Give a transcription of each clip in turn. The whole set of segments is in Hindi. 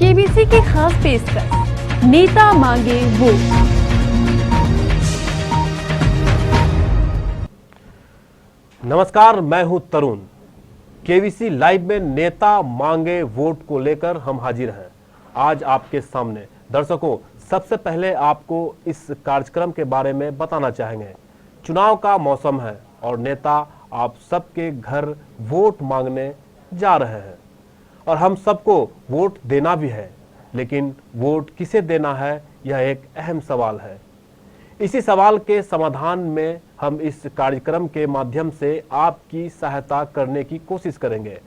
केबीसी की खास पेशकश नेता मांगे वोट। नमस्कार, मैं हूं तरुण। केबीसी लाइव में नेता मांगे वोट को लेकर हम हाजिर हैं आज आपके सामने। दर्शकों, सबसे पहले आपको इस कार्यक्रम के बारे में बताना चाहेंगे। चुनाव का मौसम है और नेता आप सबके घर वोट मांगने जा रहे हैं और हम सबको वोट देना भी है, लेकिन वोट किसे देना है यह एक अहम सवाल है। इसी सवाल के समाधान में हम इस कार्यक्रम के माध्यम से आपकी सहायता करने की कोशिश करेंगे।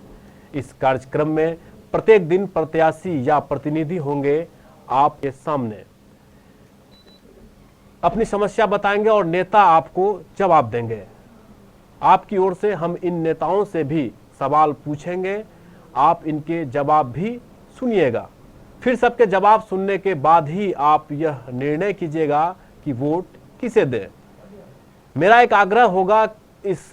इस कार्यक्रम में प्रत्येक दिन प्रत्याशी या प्रतिनिधि होंगे आपके सामने, अपनी समस्या बताएंगे और नेता आपको जवाब देंगे। आपकी ओर से हम इन नेताओं से भी सवाल पूछेंगे, आप इनके जवाब भी सुनिएगा। फिर सबके जवाब सुनने के बाद ही आप यह निर्णय कीजिएगा कि वोट किसे दें। मेरा एक आग्रह होगा इस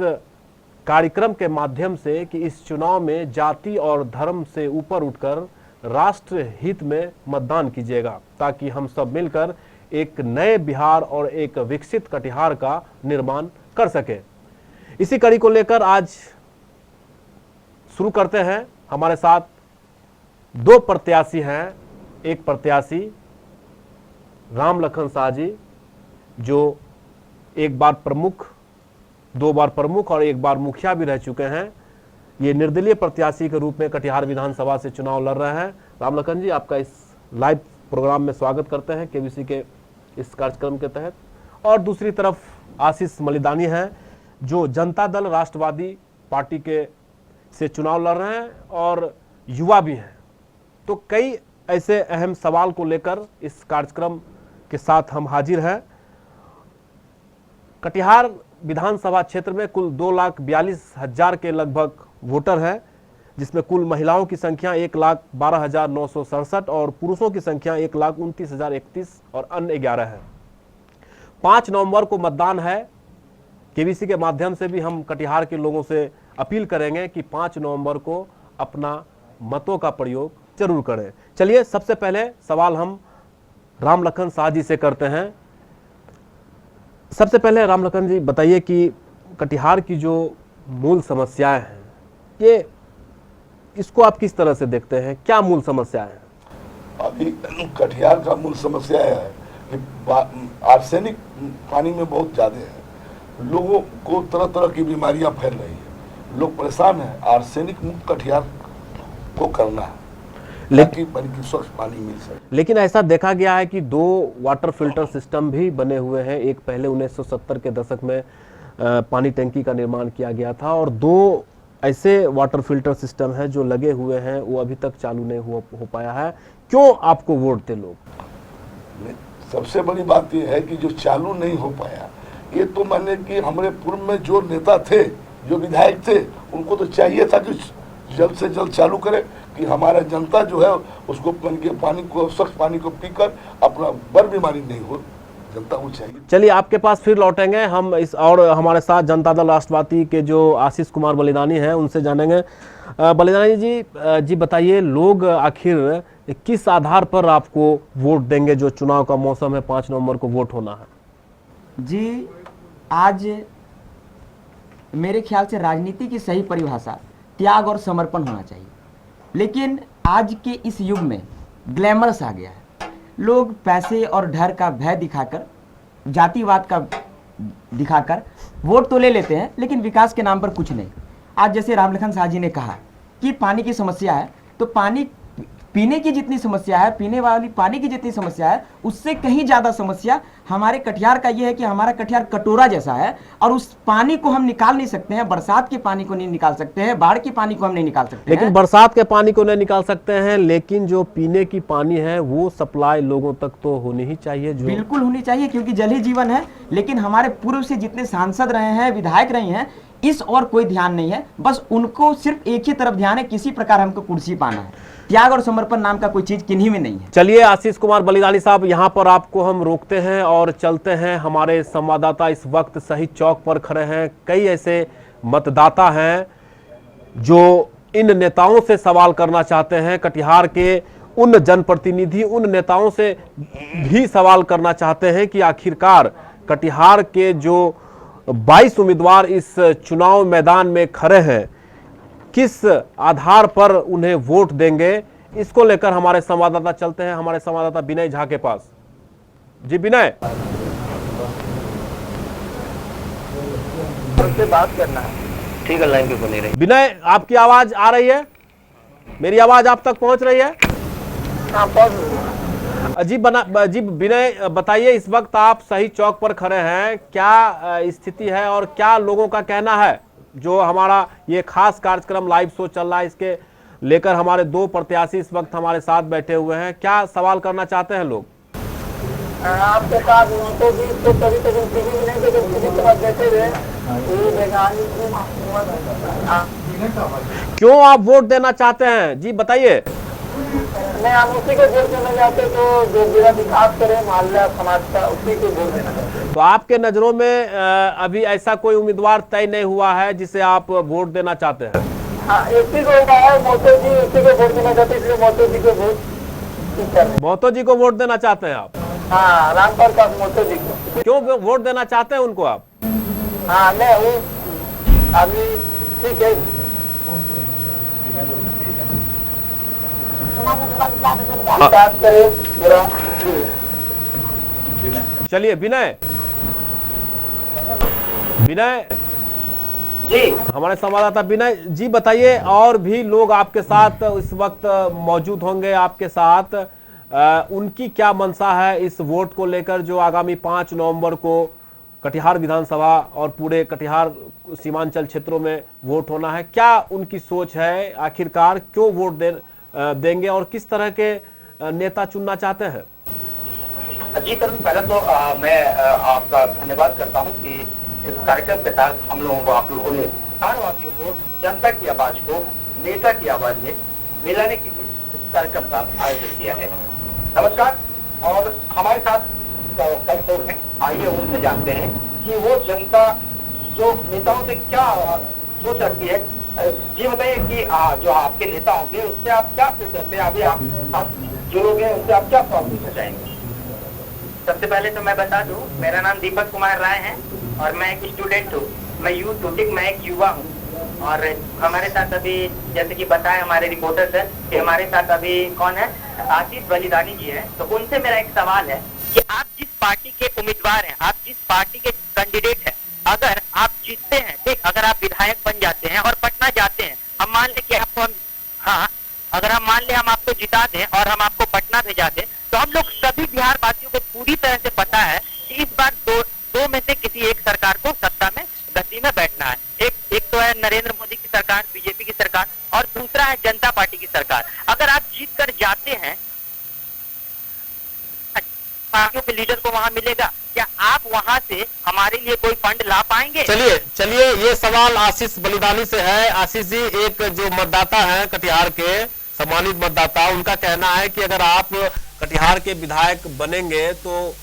कार्यक्रम के माध्यम से कि इस चुनाव में जाति और धर्म से ऊपर उठकर राष्ट्र हित में मतदान कीजिएगा, ताकि हम सब मिलकर एक नए बिहार और एक विकसित कटिहार का निर्माण कर सके। इसी कड़ी को लेकर आज शुरू करते हैं। हमारे साथ दो प्रत्याशी हैं। एक प्रत्याशी राम लखन शाह जी, जो एक बार प्रमुख, दो बार प्रमुख और एक बार मुखिया भी रह चुके हैं। ये निर्दलीय प्रत्याशी के रूप में कटिहार विधानसभा से चुनाव लड़ रहे हैं। राम लखन जी, आपका इस लाइव प्रोग्राम में स्वागत करते हैं केबीसी के इस कार्यक्रम के तहत। और दूसरी तरफ आशीष मलिदानी हैं, जो जनता दल राष्ट्रवादी पार्टी के से चुनाव लड़ रहे हैं और युवा भी हैं। तो कई ऐसे अहम सवाल को लेकर इस कार्यक्रम के साथ हम हाजिर हैं। कटिहार विधानसभा क्षेत्र में कुल 2,42,000 के लगभग वोटर हैं, जिसमें कुल महिलाओं की संख्या 1,12,967 और पुरुषों की संख्या 1,29,031 और अन्य 11 है। 5 नवंबर को मतदान है। केबीसी के माध्यम से भी हम कटिहार के लोगों से अपील करेंगे कि 5 नवंबर को अपना मतों का प्रयोग जरूर करें। चलिए, सबसे पहले सवाल हम राम लखन शाह जी से करते हैं। सबसे पहले राम लखन जी बताइए कि कटिहार की जो मूल समस्याएं हैं, ये इसको आप किस तरह से देखते हैं? क्या मूल समस्या है? अभी कटिहार का मूल समस्या है कि आर्सेनिक पानी में बहुत ज्यादा है। लोगों को तरह तरह की बीमारियां फैल रही है, लोग परेशान हैं। आर्सेनिक मुक्त कटिहार को करना है, ताकि स्वच्छ पानी मिल सके। लेकिन ऐसा देखा गया है कि 2 वाटर फिल्टर सिस्टम भी बने हुए हैं। एक पहले 1970 के दशक में पानी टंकी का निर्माण किया गया था, और 2 ऐसे वाटर फिल्टर सिस्टम हैं जो लगे हुए हैं, वो अभी तक चालू नहीं हो पाया है। क्यों आपको वोट दे लोग? सबसे बड़ी बात यह है कि जो चालू नहीं हो पाया, ये तो माने कि हमारे पूर्व में जो नेता थे, जो विधायक थे, उनको तो चाहिए था कि जल्द से जल्द चालू करे, कि हमारा जनता जो है उसको पानी को, स्वच्छ पानी को पीकर अपना बर बीमारी नहीं हो। जनता को चाहिए। चलिए, आपके पास फिर लौटेंगे हम इस, और हमारे साथ जनता दल राष्ट्रवादी के जो आशीष कुमार बलिदानी हैं, उनसे जानेंगे। बलिदानी जी बताइए, लोग आखिर किस आधार पर आपको वोट देंगे? जो चुनाव का मौसम है, 5 नवंबर को वोट होना है। जी, आज मेरे ख्याल से राजनीति की सही परिभाषा त्याग और समर्पण होना चाहिए, लेकिन आज के इस युग में ग्लैमरस आ गया है। लोग पैसे और डर का भय दिखाकर, जातिवाद का दिखाकर वोट तो ले लेते हैं, लेकिन विकास के नाम पर कुछ नहीं। आज जैसे राम लखन शाह जी ने कहा कि पानी की समस्या है, तो पानी पीने की जितनी समस्या है, पीने वाली पानी की जितनी समस्या है, उससे कहीं ज़्यादा समस्या हमारे कटिहार का ये है कि हमारा कटिहार कटोरा जैसा है, और उस पानी को हम निकाल नहीं सकते हैं। बरसात के पानी को नहीं निकाल सकते हैं, बाढ़ के पानी को हम नहीं निकाल सकते लेकिन बरसात के पानी को नहीं निकाल सकते हैं, लेकिन जो पीने की पानी है वो सप्लाई लोगों तक तो होनी ही चाहिए। जो बिल्कुल होनी चाहिए, क्योंकि जल ही जीवन है। लेकिन हमारे पूर्व से जितने सांसद रहे हैं, विधायक रहे हैं, इस और कोई ध्यान नहीं है। बस उनको सिर्फ एक ही तरफ ध्यान है, किसी प्रकार हमको कुर्सी पाना है। त्याग और समर्पण नाम का कोई चीज किन्हीं में नहीं है। चलिए आशीष कुमार बलिदानी साहब, यहाँ पर आपको हम रोकते हैं और चलते हैं। हमारे संवाददाता इस वक्त शहीद चौक पर खड़े हैं। कई ऐसे मतदाता हैं जो इन नेताओं से सवाल करना चाहते हैं। कटिहार के उन जनप्रतिनिधि, उन नेताओं से भी सवाल करना चाहते हैं कि आखिरकार कटिहार के जो 22 उम्मीदवार इस चुनाव मैदान में खड़े हैं, किस आधार पर उन्हें वोट देंगे। इसको लेकर हमारे संवाददाता चलते हैं हमारे संवाददाता विनय झा के पास। जी विनय, से बात करना है। ठीक है, लाइन पे बनी रही। विनय, आपकी आवाज आ रही है? मेरी आवाज आप तक पहुंच रही है? हाँ, पहुंच। जी विनय, बताइए, इस वक्त आप सही चौक पर खड़े हैं, क्या स्थिति है और क्या लोगों का कहना है? जो हमारा ये खास कार्यक्रम लाइव शो चल रहा है, इसके लेकर हमारे दो प्रत्याशी इस वक्त हमारे साथ बैठे हुए हैं। क्या सवाल करना चाहते हैं लोग? आपके पास तो भी तो कभी कभी टीवी में नहीं देखे, टीवी के बाद देखे हुए क्यों आप वोट देना चाहते हैं? जी बताइए। मैं हम उसी को वोट देना चाहते, तो जो मेरा विकास करे मोहल्ला समाज का, उसी को वोट देना चाहते। तो आपके नजरों में अभी ऐसा कोई उम्मीदवार तय नहीं हुआ है जिसे आप वोट देना चाहते हैं? हाँ, इसी को है मोतो जी, उसी को वोट देना चाहते, इसलिए मोतो जी को वोट। मोतो जी को वोट देना चाहते हैं आप? हाँ, रामपाल का मोतो जी को। क्यों वोट देना चाहते हैं उनको आप? हाँ, मैं हूँ अभी, ठीक है। चलिए विनय जी, हमारे संवाददाता विनय जी, बताइए, और भी लोग आपके साथ इस वक्त मौजूद होंगे आपके साथ, उनकी क्या मंशा है इस वोट को लेकर जो आगामी 5 नवंबर को कटिहार विधानसभा और पूरे कटिहार सीमांचल क्षेत्रों में वोट होना है? क्या उनकी सोच है? आखिरकार क्यों वोट देंगे और किस तरह के नेता चुनना चाहते हैं? जी तरुण, पहले तो मैं आपका धन्यवाद करता हूं कि इस कार्यक्रम के तहत हम लोगों को, आप लोगों ने शहरवासियों को, जनता की आवाज को नेता की आवाज में मिलाने के लिए इस कार्यक्रम का आयोजन किया है। नमस्कार, और हमारे साथ कई लोग हैं, आइए उनसे जानते हैं कि वो जनता जो नेताओं से क्या सोच रखती है। जी बताइए कि जो आपके नेता होंगे उससे आप क्या सोच रखते हैं? अभी आप जो लोग हैं उनसे आप क्या सवाल पूछना चाहेंगे? सबसे पहले तो मैं बता दूं, मेरा नाम दीपक कुमार राय है और मैं एक स्टूडेंट हूँ। मैं यूथ टूटिक, मैं एक युवा हूँ। और हमारे साथ अभी, जैसे कि बताए हमारे रिपोर्टर सर कि हमारे साथ अभी कौन है, आशीष बलिदानी जी है। तो उनसे मेरा एक सवाल है कि आप जिस पार्टी के उम्मीदवार हैं, आप जिस पार्टी के कैंडिडेट हैं, अगर आप जीतते हैं, ठीक, अगर आप विधायक बन जाते हैं और पटना जाते हैं, हम मान ले कि आपको, हाँ, अगर हम मान ले हम आपको जिता दें और हम आपको पटना भेजा दें, तो हम लोग सभी बिहार वासियों को पूरी तरह से पता है कि इस बार दो में से किसी एक सरकार को सत्ता में गद्दी में बैठना है। एक तो है नरेंद्र मोदी की सरकार, बीजेपी की सरकार, और दूसरा है जनता पार्टी की सरकार। अगर आप जीत कर जाते हैं, पार्टियों के लीडर को वहां मिलेगा, क्या आप वहां से हमारे लिए कोई फंड ला पाएंगे? चलिए ये सवाल आशीष बलिदानी से है। आशीष जी, एक जो मतदाता है कटिहार के, सम्मानित मतदाता, उनका कहना है कि अगर आप कटिहार के विधायक बनेंगे तो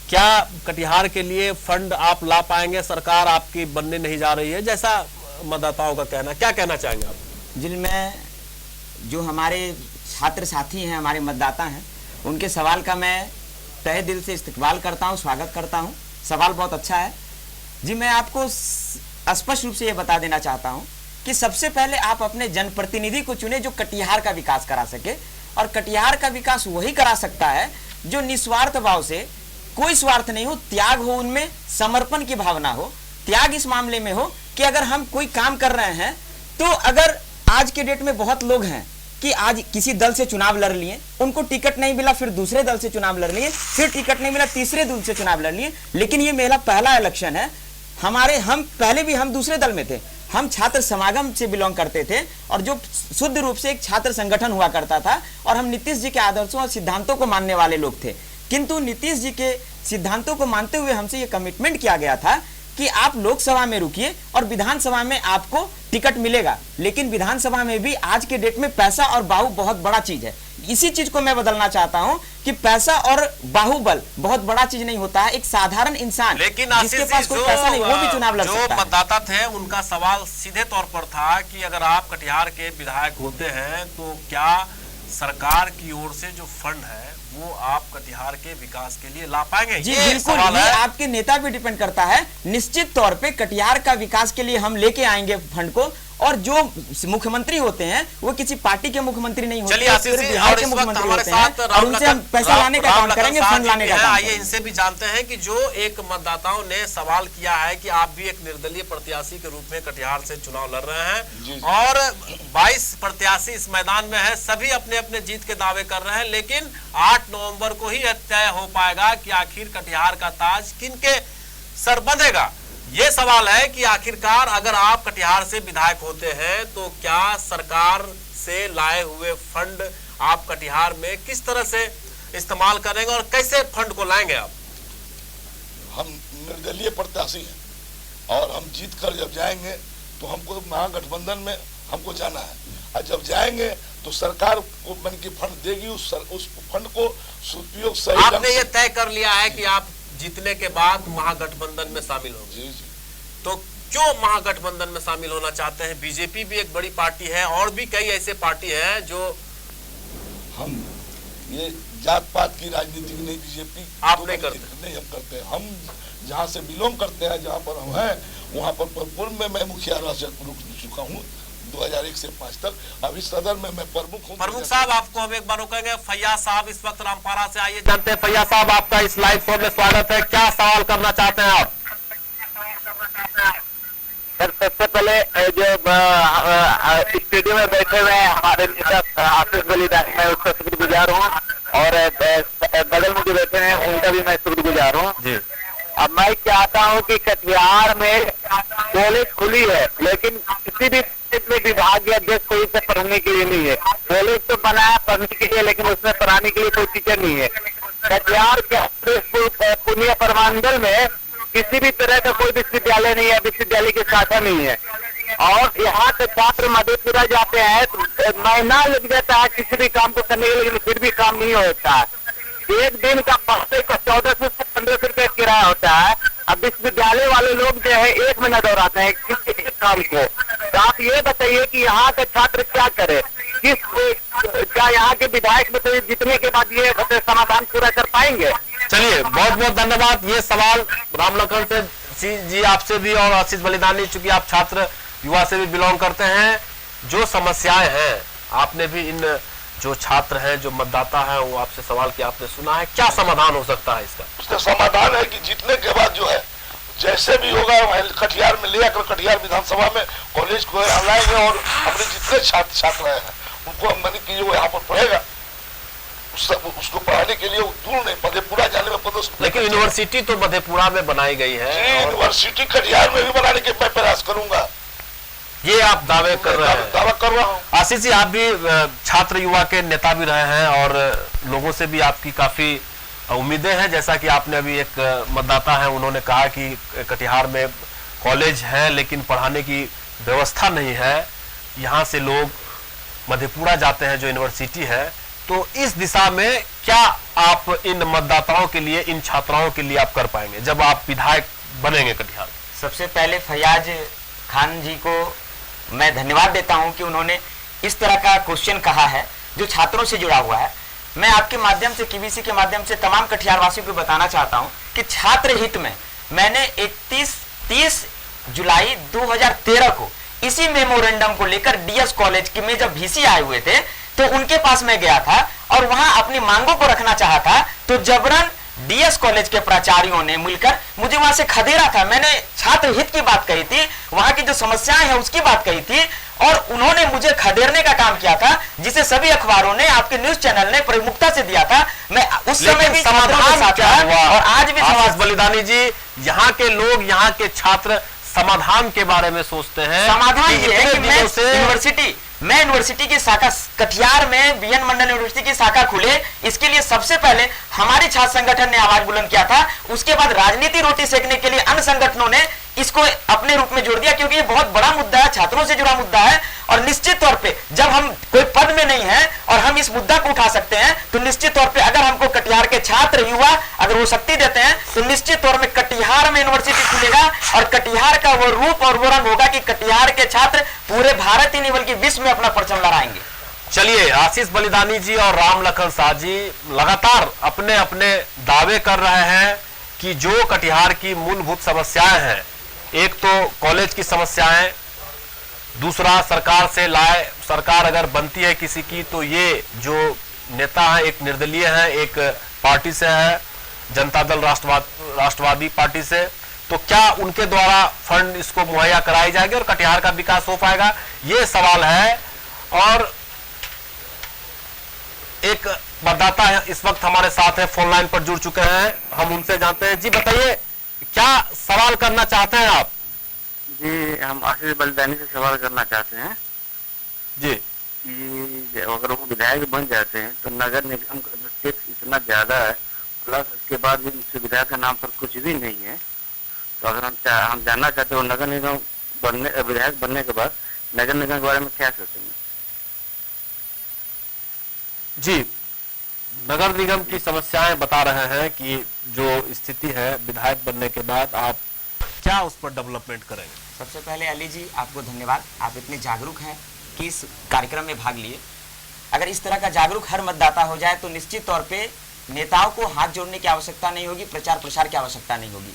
क्या कटिहार के लिए फंड आप ला पाएंगे? सरकार आपकी बनने नहीं जा रही है, जैसा मतदाताओं का कहना। क्या कहना चाहेंगे आप? जिन में जो हमारे छात्र साथी हैं, हमारे मतदाता हैं, उनके सवाल का मैं तहे दिल से इस्तकबाल करता हूं, स्वागत करता हूं। सवाल बहुत अच्छा है जी। मैं आपको स्पष्ट रूप से ये बता देना चाहता हूं कि सबसे पहले आप अपने जनप्रतिनिधि को चुने जो कटिहार का विकास करा सके, और कटिहार का विकास वही करा सकता है जो निस्वार्थ भाव से, कोई स्वार्थ नहीं हो, त्याग हो, उनमें समर्पण की भावना हो। त्याग इस मामले में हो कि अगर हम कोई काम कर रहे हैं, तो अगर आज के डेट में बहुत लोग हैं कि आज किसी दल से चुनाव लड़ लिए, उनको टिकट नहीं मिला, फिर दूसरे दल से चुनाव लड़ लिए, फिर टिकट नहीं मिला, तीसरे दल से चुनाव लड़ लिए। लेकिन ये मेरा पहला इलेक्शन है। हम पहले भी हम दूसरे दल में थे, हम छात्र समागम से बिलोंग करते थे, और जो शुद्ध रूप से एक छात्र संगठन हुआ करता था, और हम नीतीश जी के आदर्शों और सिद्धांतों को मानने वाले लोग थे। किंतु नीतीश जी के सिद्धांतों को मानते हुए हमसे ये कमिटमेंट किया गया था कि आप लोकसभा में रुकिए और विधानसभा में आपको टिकट मिलेगा। लेकिन विधानसभा में भी आज के डेट में पैसा और बाहु बहुत बड़ा चीज है। इसी चीज को मैं बदलना चाहता हूं कि पैसा और बाहुबल बहुत बड़ा चीज नहीं होता है। एक साधारण इंसान, लेकिन जिसके पास कोई पैसा नहीं, वो भी चुनाव लड़ सकता है। जो मतदाता थे उनका सवाल सीधे तौर पर था कि अगर आप कटिहार के विधायक होते हैं तो क्या सरकार की ओर से जो फंड है वो आप कटिहार के विकास के लिए ला पाएंगे? जी ये बिल्कुल, सवाल ये है। आपके नेता पे डिपेंड करता है। निश्चित तौर पे कटिहार का विकास के लिए हम लेके आएंगे फंड को, और जो मुख्यमंत्री होते हैं वो किसी पार्टी के मुख्यमंत्री नहीं होते, चलिए आशीष जी, बिहार और के इस वक्त मुख्यमंत्री हमारे होते हैं, साथ और उनसे हम पैसा लाने का काम करेंगे, फंड लाने का काम आइए करेंगे। इनसे भी जानते हैं कि जो एक मतदाताओं ने सवाल किया है कि आप भी एक निर्दलीय प्रत्याशी के रूप में कटिहार से चुनाव लड़ रहे हैं और 22 प्रत्याशी इस मैदान में है, सभी अपने अपने जीत के दावे कर रहे हैं, लेकिन 8 नवंबर को ही तय हो पाएगा कि आखिर कटिहार का ताज किनके सर बंधेगा। ये सवाल है कि आखिरकार अगर आप कटिहार से विधायक होते हैं तो क्या सरकार से लाए हुए फंड आप कटिहार में किस तरह से इस्तेमाल करेंगे और कैसे फंड को लाएंगे आप? हम निर्दलीय प्रत्याशी हैं और हम जीत कर जब जाएंगे तो हमको महागठबंधन में हमको जाना है, और जब जाएंगे तो सरकार को मन की फंड देगी, उस फंड को सदुपयोग सही ढंग आपने से- ये तय कर लिया है कि आप जीतने के बाद महागठबंधन में शामिल होंगे, जी जी। तो क्यों महागठबंधन में शामिल होना चाहते हैं? बीजेपी भी एक बड़ी पार्टी है और भी कई ऐसे पार्टी हैं जो हम ये जात पात की राजनीति नहीं, बीजेपी आप नहीं करते? नहीं हम करते हैं। हम जहाँ से बिलोंग करते हैं, जहाँ पर हम हैं वहाँ पर पूर्व में मैं मुखिया रह चुका हूँ 2001 से 5 तक। अभी सदर में मैं प्रमुख हूँ। प्रमुख साहब, आपको हम एक बार रोकेंगे। फैयाज साहब इस वक्त रामपारा से आइए जानते हैं। फैयाज साहब, आपका इस लाइव शो में स्वागत है, क्या सवाल करना चाहते हैं आप? सर सबसे पहले जो स्टूडियो में बैठे हुए हैं हमारे नेता आशीष बलिदानी, मैं उसका शुक्रगुजार हूँ, और बगल में जो बैठे हैं उनका भी मैं शुक्रगुजार हूँ जी। अब मैं चाहता हूँ कि कटिहार में कॉलेज खुली है, लेकिन किसी भी में विभाग या अध्यक्ष कोई से पढ़ने के लिए नहीं है। कॉलेज तो बना है पढ़ने के लिए, लेकिन उसमें पढ़ाने के लिए कोई टीचर नहीं है। कटिहार के पुनिया परमांडल में किसी भी तरह का कोई विश्वविद्यालय नहीं है, विश्वविद्यालय की शाखा नहीं है, और यहाँ के छात्र मधेपुरा जाते हैं तो महीना लग जाता है किसी भी काम को करने के लिए, लेकिन फिर भी काम नहीं होता है। एक दिन का पढ़ने का 1400 से 1500 रुपये किराया होता है। अब विश्वविद्यालय वाले लोग जो है 1 महीना दौड़ाते हैं किसी एक काम को। तो आप ये बताइए कि यहाँ के छात्र क्या करे, क्या यहाँ के विधायक में तो जीतने के बाद ये समाधान पूरा कर पाएंगे? चलिए, बहुत बहुत धन्यवाद। ये सवाल रामलखन से जी आपसे भी, और आशीष बलिदानी, चूंकि आप छात्र युवा से भी बिलोंग करते हैं, जो समस्याएं हैं आपने भी इन जो छात्र हैं, जो मतदाता हैं, वो आपसे सवाल किया, आपने सुना है, क्या समाधान हो सकता है इसका? उसका समाधान है कि जीतने के बाद जो है जैसे भी होगा कटिहार में ले आकर कटिहार विधानसभा में कॉलेज को लाएंगे, और अपने जितने छात्र छात्राएं हैं उनको हम मनी की जो यहाँ पर पढ़ेगा उसको पढ़ाने के लिए दूर नहीं, मधेपुरा जाने में पता। लेकिन यूनिवर्सिटी तो मधेपुरा में बनाई गई है, यूनिवर्सिटी कटिहार में भी बनाने के मैं प्रयास करूंगा, ये आप दावे कर रहे हैं? दावा कर रहा हूँ। आशीष जी, आप भी छात्र युवा के नेता भी रहे हैं और लोगों से भी आपकी काफी उम्मीदें हैं। जैसा कि आपने अभी एक मतदाता है, उन्होंने कहा कि कटिहार में कॉलेज है लेकिन पढ़ाने की व्यवस्था नहीं है, यहाँ से लोग मधेपुरा जाते हैं जो यूनिवर्सिटी है। तो इस दिशा में क्या आप इन मतदाताओं के लिए, इन छात्राओं के लिए आप कर पाएंगे जब आप विधायक बनेंगे कटिहार? सबसे पहले फैयाज खान जी को मैं धन्यवाद देता हूं कि उन्होंने इस तरह का क्वेश्चन कहा है जो छात्रों से जुड़ा हुआ है। मैं आपके माध्यम से, केबीसी के माध्यम से तमाम कटिहार वासियों को बताना चाहता हूं कि छात्र हित में मैंने 30 जुलाई 2013 को इसी मेमोरेंडम को लेकर डीएस कॉलेज की में जब वीसी आए हुए थे तो उनके पास मैं गया था और वहां अपनी मांगों को रखना चाहा था, तो जबरन डीएस कॉलेज के प्राचार्यों ने मिलकर मुझे वहां से खदेड़ा था। मैंने छात्र हित की बात कही थी, वहां की जो समस्याएं हैं उसकी बात कही थी, और उन्होंने मुझे खदेड़ने का काम किया था, जिसे सभी अखबारों ने, आपके न्यूज चैनल ने प्रमुखता से दिया था। मैं उस समय भी समाधान क्या हुआ? और आज भी आशीष बलिदानी जी, यहाँ के लोग, यहाँ के छात्र समाधान के बारे में सोचते हैं। समाधान ये है कि मैं से यूनिवर्सिटी की शाखा कटिहार में बीएन मंडल यूनिवर्सिटी की शाखा खुले, इसके लिए सबसे पहले हमारी छात्र संगठन ने आवाज बुलंद किया था। उसके बाद राजनीति रोटी सेकने के लिए अन्य संगठनों ने इसको अपने रूप में जोड़ दिया, क्योंकि ये बहुत बड़ा मुद्दा है, छात्रों से जुड़ा मुद्दा है। और निश्चित तौर पे जब हम कोई पद में नहीं है और हम इस मुद्दा को उठा सकते हैं, तो निश्चित तौर पे अगर हमको कटिहार के छात्र युवा अगर वो शक्ति देते हैं, तो निश्चित तौर में कटिहार में यूनिवर्सिटी खुलेगा और कटिहार का वो रूप और वो रंग होगा कि कटिहार के छात्र पूरे भारत ही नहीं बल्कि विश्व में अपना परचम लहराएंगे। चलिए, आशीष बलिदानी जी और राम लखन शाह जी लगातार अपने अपने दावे कर रहे हैं कि जो कटिहार की मूलभूत समस्याएं हैं, एक तो कॉलेज की समस्याएं, दूसरा सरकार अगर बनती है किसी की तो ये जो नेता है एक निर्दलीय है, एक पार्टी से है, जनता दल राष्ट्रवादी पार्टी से, तो क्या उनके द्वारा फंड इसको मुहैया कराई जाएगी और कटिहार का विकास हो पाएगा, ये सवाल है। और एक मतदाता है इस वक्त हमारे साथ है, फोन लाइन पर जुड़ चुके हैं, हम उनसे जानते हैं। जी बताइए, क्या सवाल करना चाहते हैं आप? जी, हम आशीष बलिदानी से सवाल करना चाहते हैं जी कि अगर वो विधायक बन जाते हैं तो नगर निगम का जो टैक्स इतना ज्यादा है, प्लस उसके बाद भी सुविधा के नाम पर कुछ भी नहीं है, तो अगर हम जानना चाहते हो नगर निगम विधायक बनने के बाद नगर निगम के बारे में क्या सोचेंगे? जी, नगर निगम की समस्याएं बता रहे हैं कि जो स्थिति है विधायक बनने के बाद आप क्या उस पर डेवलपमेंट करेंगे? सबसे पहले अली जी आपको धन्यवाद, आप इतने जागरूक हैं कि इस कार्यक्रम में भाग लिए। अगर इस तरह का जागरूक हर मतदाता हो जाए तो निश्चित तौर पे नेताओं को हाथ जोड़ने की आवश्यकता नहीं होगी, प्रचार प्रसार की आवश्यकता नहीं होगी।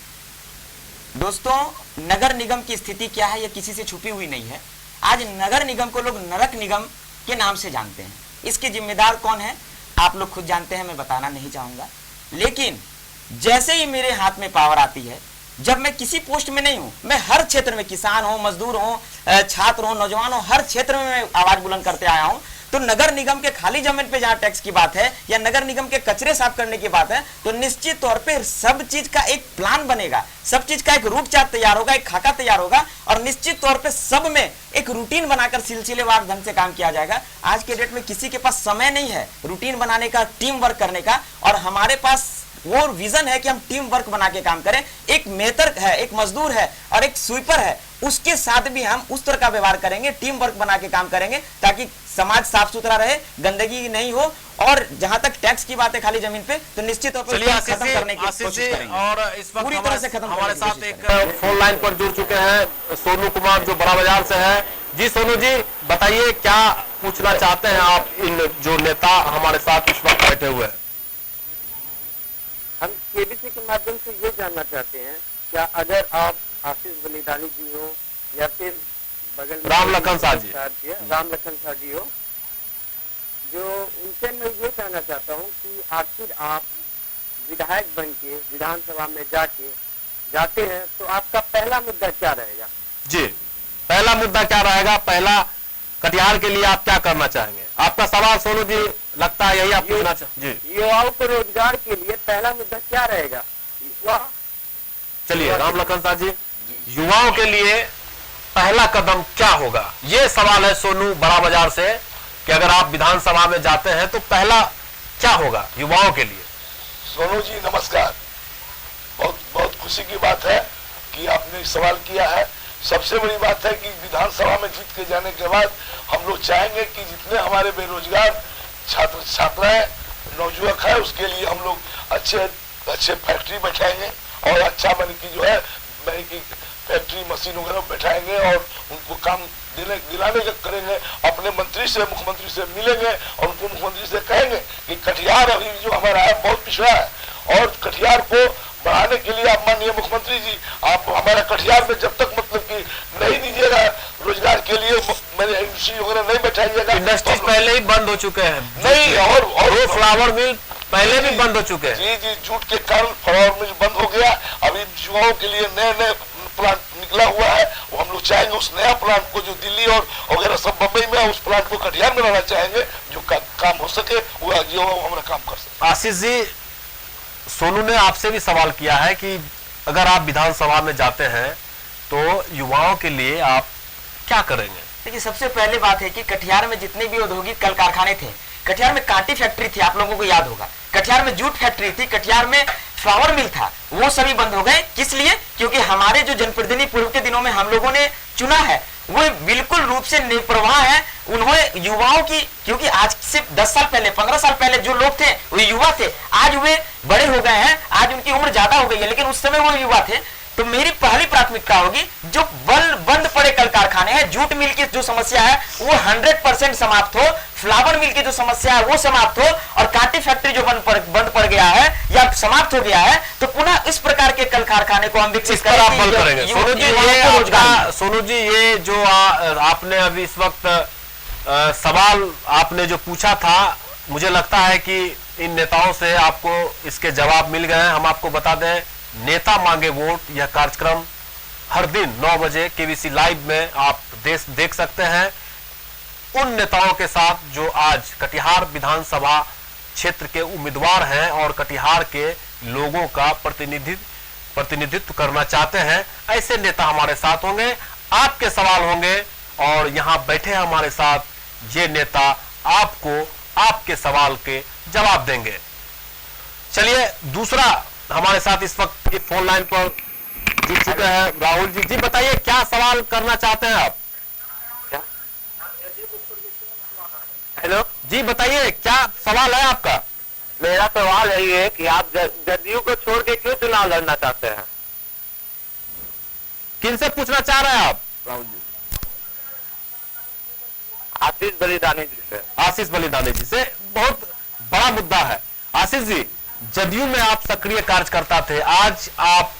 दोस्तों, नगर निगम की स्थिति क्या है ये किसी से छुपी हुई नहीं है। आज नगर निगम को लोग नरक निगम के नाम से जानते हैं। इसके जिम्मेदार कौन है आप लोग खुद जानते हैं, मैं बताना नहीं चाहूंगा। लेकिन जैसे ही मेरे हाथ में पावर आती है, जब मैं किसी पोस्ट में नहीं हूं, मैं हर क्षेत्र में, किसान हो, मजदूर हो, छात्र हो, नौजवान हो, हर क्षेत्र में मैं आवाज बुलंद करते आया हूं। तो नगर निगम के खाली जमीन पे जहां टैक्स की बात है या नगर निगम के कचरे साफ करने की बात है, तो निश्चित तौर पे सब चीज का एक प्लान बनेगा, सब चीज का एक रूट चार्ट तैयार होगा, एक खाका तैयार होगा और निश्चित तौर पे सब में एक रूटीन बनाकर सिलसिलेवार ढंग से काम किया जाएगा। आज के डेट में किसी के पास समय नहीं है रूटीन बनाने का, टीम वर्क करने का, और हमारे पास वो विजन है कि हम टीम वर्क बना के काम करें। एक मेहतर है, एक मजदूर है और एक स्वीपर है, उसके साथ भी हम उस तरह का व्यवहार करेंगे, टीम वर्क बना के काम करेंगे ताकि समाज साफ सुथरा रहे, गंदगी नहीं हो। और जहां तक टैक्स की बात है खाली जमीन पे, तो निश्चित तौर पर खत्म करने की कोशिश करेंगे और इस वक्त पूरी तरह से खत्म। हमारे साथ एक फोन लाइन पर जुड़ चुके हैं सोनू कुमार जो बड़ा बाजार से है। जी सोनू जी, बताइए क्या पूछना चाहते हैं आप इन जो नेता हमारे साथ इस वक्त बैठे हुए हैं? हम केबीसी के माध्यम से ये जानना चाहते हैं, क्या अगर आप आशीष बलिदानी जी हो या फिर बगल में राम लखन शाह जी हो, जो उनसे मैं ये कहना चाहता हूँ कि आखिर आप विधायक बन के विधानसभा में जाते हैं तो आपका पहला मुद्दा क्या रहेगा? जी, पहला मुद्दा क्या रहेगा? पहला कटिहार के लिए आप क्या करना चाहेंगे? आपका सवाल सोनू जी लगता है यही आप पूछना चाहेंगे जी। युवाओं को रोजगार के लिए पहला मुद्दा क्या रहेगा? चलिए राम लखन शाह जी, युवाओं के लिए पहला कदम क्या होगा, ये सवाल है सोनू बड़ा बाजार से कि अगर आप विधानसभा में जाते हैं तो पहला क्या होगा युवाओं के लिए? सोनू जी नमस्कार, बहुत बहुत खुशी की बात है कि आपने सवाल किया है। सबसे बड़ी बात है कि विधानसभा में जीत के जाने के बाद हम लोग चाहेंगे कि जितने हमारे बेरोजगार छात्र छात्राएं नौजुवक है उसके लिए हम लोग अच्छे फैक्ट्री बैठाएंगे और अच्छा बन की जो है की फैक्ट्री मशीन वगैरह बैठाएंगे और उनको काम दिलाने का करेंगे। अपने मंत्री से मुख्यमंत्री से मिलेंगे और उनको मुख्यमंत्री से कहेंगे कि कटिहार अभी जो हमारा है बहुत पिछड़ा है और कटिहार को बढ़ाने के लिए आप माननीय मुख्यमंत्री जी आप हमारा कटिहार में जब तक मतलब कि नहीं दीजिएगा रोजगार के लिए मैंने इंडस्ट्री वगैरह नहीं बैठाइएगा। इंडस्ट्री पहले ही बंद हो चुके हैं नहीं और फ्लावर मिल पहले भी बंद हो चुके हैं। जी जी, जूट के कारण फ्लावर मिल बंद हो गया। अभी युवाओं के लिए नए प्लांट निकला हुआ है, वो हम लोग चाहेंगे उस नया प्लांट को जो दिल्ली और वगैरह सब बम्बई में उस प्लांट को कटिहार में लाना चाहेंगे जो काम हो सके वो जो हमारा काम कर सके। आशीष जी, सोनू ने आपसे भी सवाल किया है कि अगर आप विधानसभा में जाते हैं तो युवाओं के लिए आप क्या करेंगे? देखिए, सबसे पहले बात है कि कटिहार में जितने भी औद्योगिक कल कारखाने थे, कटिहार में कांटी फैक्ट्री थी, आप लोगों को याद होगा, कटिहार में जूट फैक्ट्री थी, कटिहार में फ्लावर मिल था, वो सभी बंद हो गए। किस लिए? क्योंकि हमारे जो जनप्रतिनिधि पूर्व के दिनों में हम लोगों ने चुना है वो बिल्कुल रूप से निप्रवाह है। उन्होंने युवाओं की, क्योंकि आज से 10 साल पहले 15 साल पहले जो लोग थे वो युवा थे, आज वे बड़े हो गए हैं, आज उनकी उम्र ज्यादा हो गई है, लेकिन उस समय वो युवा थे। तो मेरी पहली प्राथमिकता होगी जो बंद पड़े कल कारखाने हैं, जूट मिल की जो समस्या है वो 100% समाप्त हो, फ्लावर मिल की जो समस्या है वो समाप्त हो, और कांटी फैक्ट्री जो बंद पड़ गया है या समाप्त हो गया है, तो पुनः इस प्रकार के कल कारखाने को हम विकसित इस पर आप बल करेंगे। सोनू जी, ये आपका, सोनू जी, ये जो आपने अभी इस वक्त सवाल आपने जो पूछा था, मुझे लगता है कि इन नेताओं से आपको इसके जवाब मिल गए हैं। हम आपको बता दें, नेता मांगे वोट, यह कार्यक्रम हर दिन 9 बजे केबीसी लाइव में आप देख सकते हैं उन नेताओं के साथ जो आज कटिहार विधानसभा क्षेत्र के उम्मीदवार हैं और कटिहार के लोगों का प्रतिनिधित्व करना चाहते हैं। ऐसे नेता हमारे साथ होंगे, आपके सवाल होंगे और यहां बैठे हमारे साथ ये नेता आपको आपके सवाल के जवाब देंगे। चलिए, दूसरा हमारे साथ इस वक्त फोन लाइन पर जुड़ चुके हैं राहुल जी। जी बताइए, क्या सवाल करना चाहते हैं आप? हेलो जी बताइए, क्या सवाल है आपका? मेरा सवाल यही है कि आप जदयू को छोड़ के क्यों चुनाव लड़ना चाहते हैं? किनसे पूछना चाह रहे हैं आप राहुल जी? आशीष बलिदानी जी से। आशीष बलिदानी जी से। बहुत बड़ा मुद्दा है। आशीष जी, जदयू में आप सक्रिय कार्यकर्ता थे, आज आप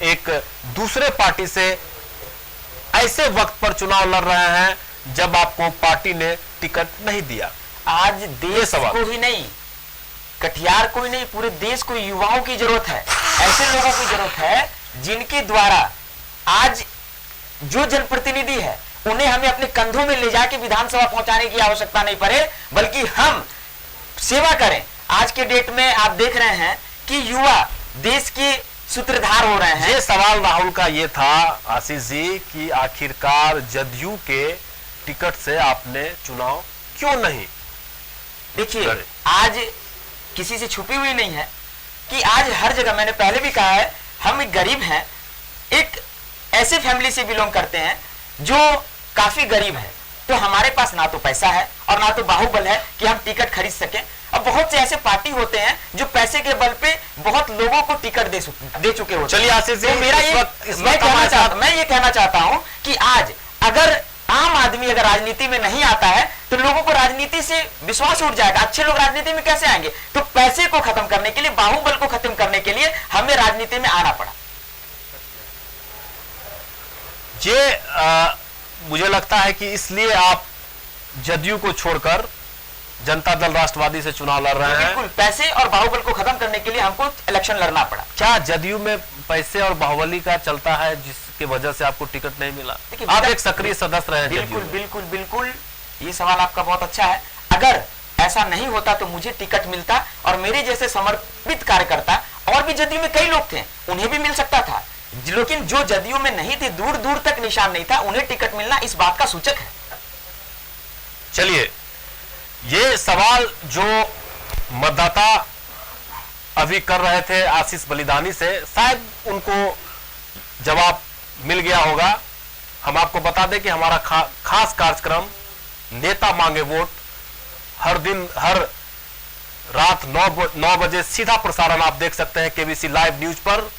एक दूसरे पार्टी से ऐसे वक्त पर चुनाव लड़ रहे हैं जब आपको पार्टी ने टिकट नहीं दिया। आज देश को ही नहीं, कटिहार को ही नहीं, पूरे देश को युवाओं की जरूरत है, ऐसे लोगों की जरूरत है जिनके द्वारा आज जो जनप्रतिनिधि है उन्हें हमें अपने कंधों में ले जाके विधानसभा पहुंचाने की आवश्यकता नहीं पड़े, बल्कि हम सेवा करें। आज के डेट में आप देख रहे हैं कि युवा देश के सूत्रधार हो रहे हैं। ये सवाल राहुल का ये था आशीष जी कि आखिरकार जदयू के टिकट से आपने चुनाव क्यों नहीं? देखिए, आज किसी से छुपी हुई नहीं है कि आज हर जगह, मैंने पहले भी कहा है, हम एक गरीब हैं, एक ऐसे फैमिली से बिलोंग करते हैं जो काफी गरीब है, तो हमारे पास ना तो पैसा है और ना तो बाहुबल है कि हम टिकट खरीद सकें। अब बहुत से ऐसे पार्टी होते हैं जो पैसे के बल पे बहुत लोगों को टिकट दे चुके होते हैं। चलिए आशीष जी, तो मेरा मैं ये कहना चाहता हूं कि आज अगर आम आदमी अगर राजनीति में नहीं आता है तो लोगों को राजनीति से विश्वास उठ जाएगा। अच्छे लोग राजनीति में कैसे आएंगे? तो पैसे को खत्म करने के लिए, बाहुबल को खत्म करने के लिए हमें राजनीति में आना पड़ा। ये मुझे लगता है कि इसलिए आप जदयू को छोड़कर जनता दल राष्ट्रवादी से चुनाव लड़ रहे हैं। बिल्कुल, पैसे और बाहुबल को खत्म करने के लिए हमको इलेक्शन लड़ना पड़ा। क्या जदयू में पैसे और बाहुबली का चलता है जिसकी वजह से आपको टिकट नहीं मिला? आप एक सक्रिय सदस्य रहे। बिल्कुल बिल्कुल बिल्कुल, ये सवाल आपका बहुत अच्छा है। अगर ऐसा नहीं होता तो मुझे टिकट मिलता और मेरे जैसे समर्पित कार्यकर्ता और भी जदयू में कई लोग थे, उन्हें भी मिल सकता था, लेकिन जो जदयू में नहीं थे, दूर दूर तक निशान नहीं था, उन्हें टिकट मिलना इस बात का सूचक है। चलिए, ये सवाल जो मतदाता अभी कर रहे थे आशीष बलिदानी से, शायद उनको जवाब मिल गया होगा। हम आपको बता दें कि हमारा खास कार्यक्रम नेता मांगे वोट हर दिन हर रात 9 बजे सीधा प्रसारण आप देख सकते हैं केबीसी लाइव न्यूज पर।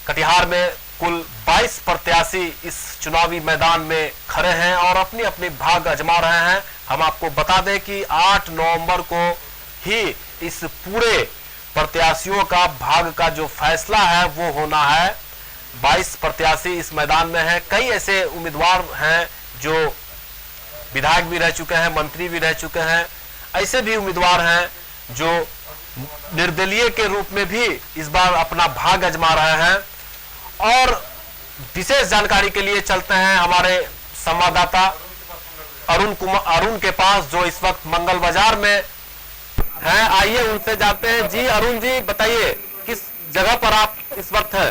कटिहार में कुल 22 प्रत्याशी इस चुनावी मैदान में खड़े हैं और अपनी अपनी भाग आजमा रहे हैं। हम आपको बता दें कि 8 नवंबर को ही इस पूरे प्रत्याशियों का भाग का जो फैसला है वो होना है। 22 प्रत्याशी इस मैदान में हैं। कई ऐसे उम्मीदवार हैं जो विधायक भी रह चुके हैं, मंत्री भी रह चुके हैं। ऐसे भी उम्मीदवार हैं जो निर्दलीय के रूप में भी इस बार अपना भाग आजमा रहे हैं। और विशेष जानकारी के लिए चलते हैं हमारे संवाददाता अरुण के पास, जो इस वक्त मंगल बाजार में हैं। आइए उनसे जाते हैं। जी अरुण जी, बताइए किस जगह पर आप इस वक्त हैं?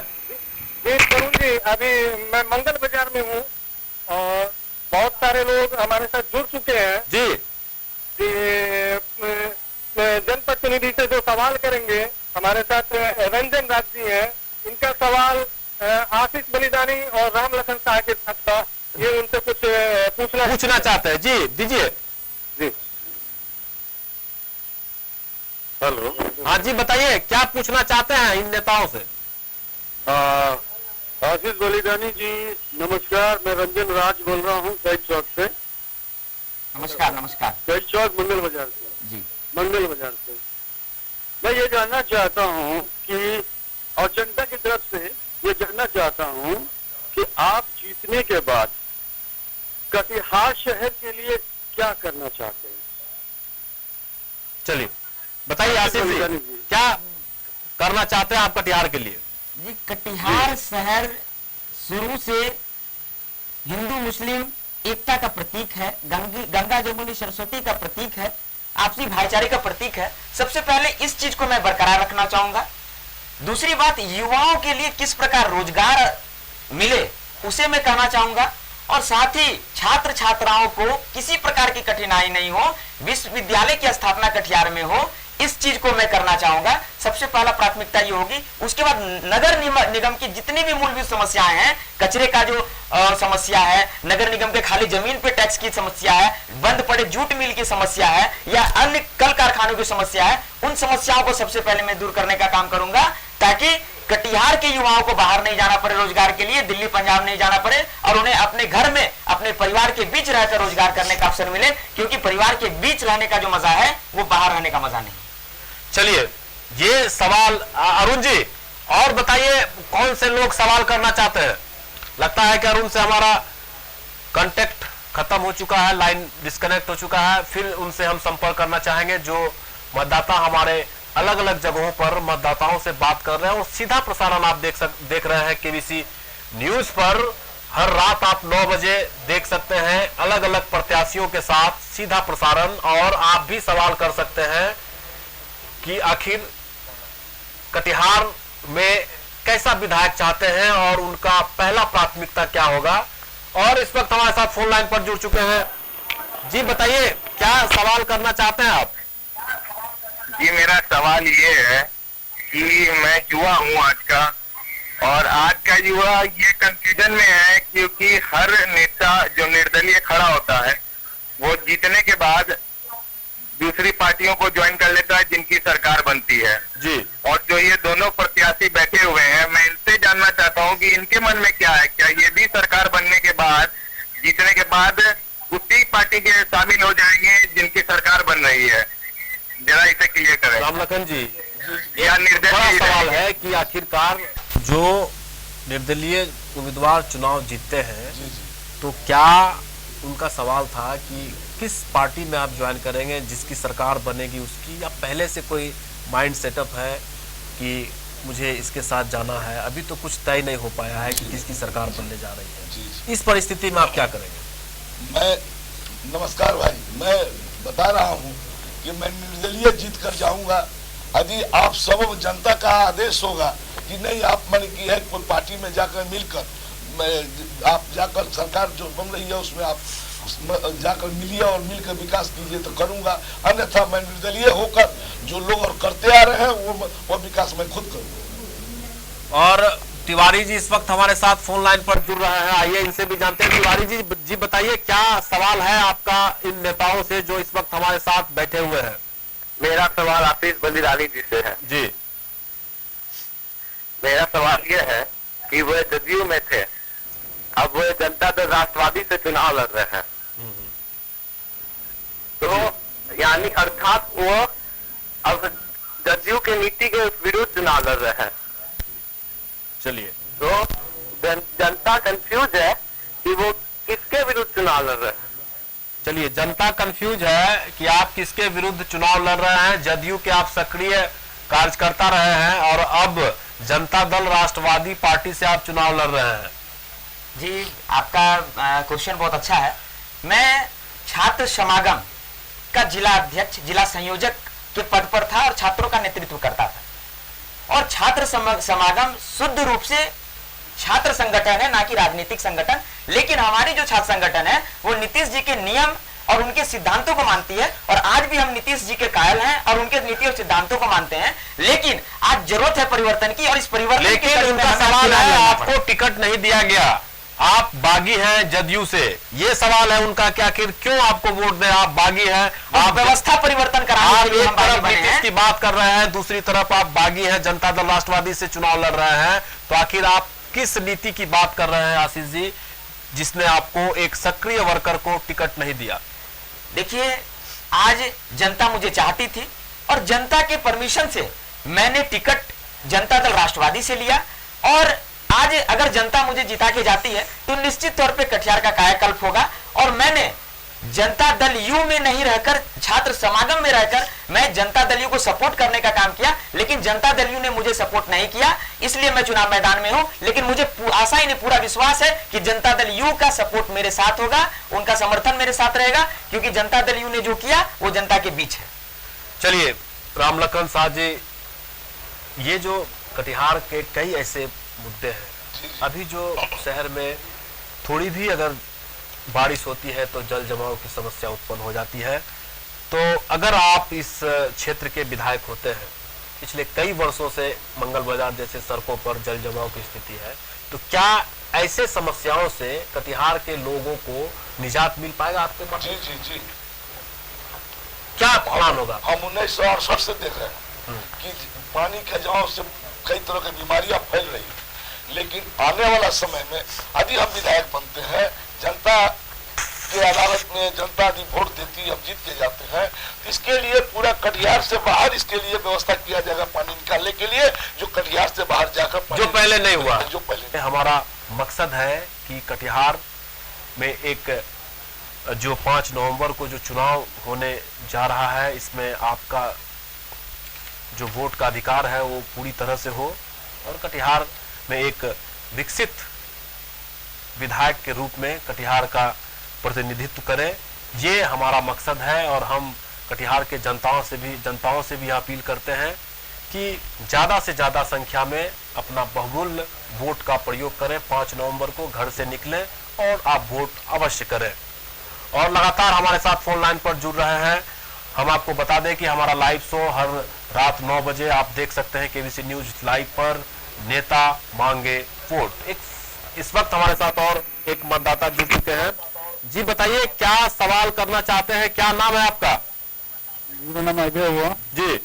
जी तरुण जी, अभी मैं मंगल बाजार में हूँ और बहुत सारे लोग हमारे साथ जुड़ चुके हैं। जी जनप्रतिनिधि से जो सवाल करेंगे, हमारे साथ रंजन राज जी हैं। इनका सवाल आशीष बलिदानी और राम लखन शाह के साथ था, ये उनसे कुछ पूछना चाहते हैं। जी दीजिए। जी हेलो। हाँ जी, बताइए क्या पूछना चाहते हैं इन नेताओं से? आशीष बलिदानी जी नमस्कार, मैं रंजन राज बोल रहा हूँ कैद चौक से। नमस्कार नमस्कार कैद चौक मंगल बाजार से जी। मंगल बाजार से मैं ये जानना चाहता हूँ कि और जनता की तरफ से ये जानना चाहता हूँ कि आप जीतने के बाद कटिहार शहर के लिए क्या करना चाहते हैं? चलिए बताइए आशीष जी, क्या करना चाहते हैं आप कटिहार के लिए? जी, कटिहार शहर शुरू से हिंदू मुस्लिम एकता का प्रतीक है, गंगा जमुनी सरस्वती का प्रतीक है, आपसी भाईचारे का प्रतीक है। सबसे पहले इस चीज को मैं बरकरार रखना चाहूंगा। दूसरी बात, युवाओं के लिए किस प्रकार रोजगार मिले उसे मैं कहना चाहूंगा, और साथ ही छात्र छात्राओं को किसी प्रकार की कठिनाई नहीं हो, विश्वविद्यालय की स्थापना कटिहार में हो, इस चीज को मैं करना चाहूंगा। सबसे पहला प्राथमिकता ये होगी। उसके बाद नगर निगम की जितनी भी मूलभूत समस्याएं हैं, कचरे का जो समस्या है, नगर निगम के खाली जमीन पे टैक्स की समस्या है, बंद पड़े जूट मिल की समस्या है, या अन्य कल कारखानों की समस्या है, उन समस्याओं को सबसे पहले मैं दूर करने का काम करूंगा, ताकि कटिहार के युवाओं को बाहर नहीं जाना पड़े रोजगार के लिए, दिल्ली पंजाब नहीं जाना पड़े, और उन्हें अपने घर में अपने परिवार के बीच रहकर रोजगार करने का अवसर मिले, क्योंकि परिवार के बीच रहने का जो मजा है वो बाहर रहने का मजा नहीं। चलिए, ये सवाल अरुण जी, और बताइए कौन से लोग सवाल करना चाहते हैं? लगता है कि अरुण से हमारा कांटेक्ट खत्म हो चुका है, लाइन डिस्कनेक्ट हो चुका है। फिर उनसे हम संपर्क करना चाहेंगे जो मतदाता हमारे अलग अलग जगहों पर मतदाताओं से बात कर रहे हैं। और सीधा प्रसारण आप देख रहे हैं केबीसी न्यूज पर। हर रात आप 9 बजे देख सकते हैं अलग अलग प्रत्याशियों के साथ सीधा प्रसारण, और आप भी सवाल कर सकते हैं कि आखिर कटिहार में कैसा विधायक चाहते हैं और उनका पहला प्राथमिकता क्या होगा। और इस वक्त हमारे साथ फोन लाइन पर जुड़ चुके हैं। जी बताइए, क्या सवाल करना चाहते हैं आप? जी, मेरा सवाल ये है कि मैं युवा हूँ आज का, और आज का युवा ये कंफ्यूजन में है, क्योंकि हर नेता जो निर्दलीय खड़ा होता है वो जीतने के बाद दूसरी पार्टियों को ज्वाइन कर लेता है जिनकी सरकार बनती है जी। और जो ये दोनों प्रत्याशी बैठे हुए हैं, मैं इनसे जानना चाहता हूँ कि इनके मन में क्या है। क्या ये भी सरकार बनने के बाद, जीतने के बाद उसी पार्टी के शामिल हो जाएंगे जिनकी सरकार बन रही है? जरा इसे क्लियर करें। रामलखन जी, या निर्दलीय सवाल है कि आखिरकार जो निर्दलीय उम्मीदवार चुनाव जीतते हैं, तो क्या उनका सवाल था कि किस पार्टी में आप ज्वाइन करेंगे जिसकी सरकार बनेगी उसकी, या पहले से कोई माइंड सेटअप है कि मुझे इसके साथ जाना है? अभी तो कुछ तय नहीं हो पाया है कि किसकी सरकार बनने जा रही है। इस परिस्थिति में आप क्या करेंगे? मैं नमस्कार भाई, मैं बता रहा हूँ कि मैं निर्दलीय जीत कर जाऊंगा। यदि आप सब जनता का आदेश होगा कि नहीं, आप मन की है कोई पार्टी में जाकर मिलकर आप जाकर सरकार जो बन रही है उसमें आप जाकर मिलिए और मिलकर विकास कीजिए तो करूंगा, अन्यथा मैं निर्दलीय होकर जो लोग और करते आ रहे हैं वो विकास मैं खुद करूंगा। और तिवारी जी इस वक्त हमारे साथ फोन लाइन पर जुड़ रहे हैं, आइए इनसे भी जानते हैं। तिवारी जी बताइए, क्या सवाल है आपका इन नेताओं से जो इस वक्त हमारे साथ बैठे हुए हैं? मेरा सवाल आशीष बलिदानी जी से है। जी, मेरा सवाल ये है कि वह जदयू में थे, अब वह जनता दल राष्ट्रवादी से चुनाव लड़ रहे हैं, तो यानी अर्थात वो अब जदयू के नीति के विरुद्ध चुनाव लड़ रहे हैं। चलिए, तो जनता कंफ्यूज है कि वो किसके विरुद्ध चुनाव लड़ रहे हैं। चलिए, जनता कंफ्यूज है कि आप किसके विरुद्ध चुनाव लड़ रहे हैं। जदयू के आप सक्रिय कार्यकर्ता रहे हैं और अब जनता दल राष्ट्रवादी पार्टी से आप चुनाव लड़ रहे हैं। जी, आपका क्वेश्चन बहुत अच्छा है। मैं छात्र समागम का जिला अध्यक्ष, जिला संयोजक के पद पर था और छात्रों का नेतृत्व करता था। और छात्र समागम शुद्ध रूप से छात्र संगठन है, ना कि राजनीतिक संगठन। लेकिन हमारी जो छात्र संगठन है वो नीतीश जी के नियम और उनके सिद्धांतों को मानती है, और आज भी हम नीतीश जी के कायल हैं और उनके नीति और सिद्धांतों को मानते हैं। लेकिन आज जरूरत है परिवर्तन की, और इस परिवर्तन लेकिन उनका सवाल है आपको टिकट नहीं दिया गया, आप बागी हैं जदयू से, ये सवाल है उनका कि आखिर क्यों आपको वोट दें, आप बागी हैं, आप व्यवस्था परिवर्तन आप कराने के लिए एक हम बागी तरफ बने नीतीश हैं। की बात कर रहे हैं, दूसरी तरफ आप बागी हैं, जनता दल राष्ट्रवादी से चुनाव लड़ रहे हैं, तो आखिर आप किस नीति की बात कर रहे हैं आशीष जी, जिसने आपको एक सक्रिय वर्कर को टिकट नहीं दिया? देखिए, आज जनता मुझे चाहती थी और जनता के परमिशन से मैंने टिकट जनता दल राष्ट्रवादी से लिया, और आज अगर जनता मुझे जिता के जाती है तो निश्चित तौर पे कटिहार का कायाकल्प होगा। और मैंने जनता दल यू में नहीं रहकर, छात्र समागम में रहकर मैं जनता दल यू को सपोर्ट करने का काम किया, लेकिन जनता दल यू ने मुझे सपोर्ट नहीं किया, इसलिए मैं चुनाव मैदान में हूं। लेकिन मुझे आशा ही नहीं, पूरा विश्वास है कि जनता दल यू का सपोर्ट मेरे साथ होगा, उनका समर्थन मेरे साथ रहेगा, क्योंकि जनता दल यू ने जो किया वो जनता के बीच है। चलिए राम लखन साह जी, ये जो कटिहार के कई ऐसे मुद्दे हैं, अभी जो शहर में थोड़ी भी अगर बारिश होती है तो जल जमाव की समस्या उत्पन्न हो जाती है, तो अगर आप इस क्षेत्र के विधायक होते हैं, पिछले कई वर्षों से मंगल बाजार जैसे सड़कों पर जल जमाव की स्थिति है, तो क्या ऐसे समस्याओं से कटिहार के लोगों को निजात मिल पाएगा आपके पास? जी जी जी, क्या प्लान होगा? हम 1968 से देख रहे हैं कि पानी के जमाव से कई तरह की बीमारियां फैल रही है, लेकिन आने वाला समय में यदि हम विधायक बनते हैं, जनता के अदालत में जनता यदि वोट देती है, हम जीत के जाते हैं, तो इसके लिए पूरा कटिहार से बाहर इसके लिए व्यवस्था किया जाएगा पानी निकालने के लिए, जो कटिहार से बाहर जाकर जो पहले नहीं हुआ। जो पहले हमारा मकसद है कि कटिहार में एक जो 5 नवंबर को जो चुनाव होने जा रहा है, इसमें आपका जो वोट का अधिकार है वो पूरी तरह से हो और कटिहार में एक विकसित विधायक के रूप में कटिहार का प्रतिनिधित्व करें, ये हमारा मकसद है। और हम कटिहार के जनताओं से भी अपील करते हैं कि ज़्यादा से ज़्यादा संख्या में अपना बहुमूल्य वोट का प्रयोग करें। 5 नवंबर को घर से निकलें और आप वोट अवश्य करें। और लगातार हमारे साथ फोन लाइन पर जुड़ रहे हैं। हम आपको बता दें कि हमारा लाइव शो हर रात 9 बजे आप देख सकते हैं केबीसी न्यूज लाइव पर, नेता मांगे वोट। इस वक्त हमारे साथ और एक मतदाता जुड़ चुके हैं। जी बताइए, क्या सवाल करना चाहते हैं, क्या नाम है आपका? मेरा नाम अजय हुआ जी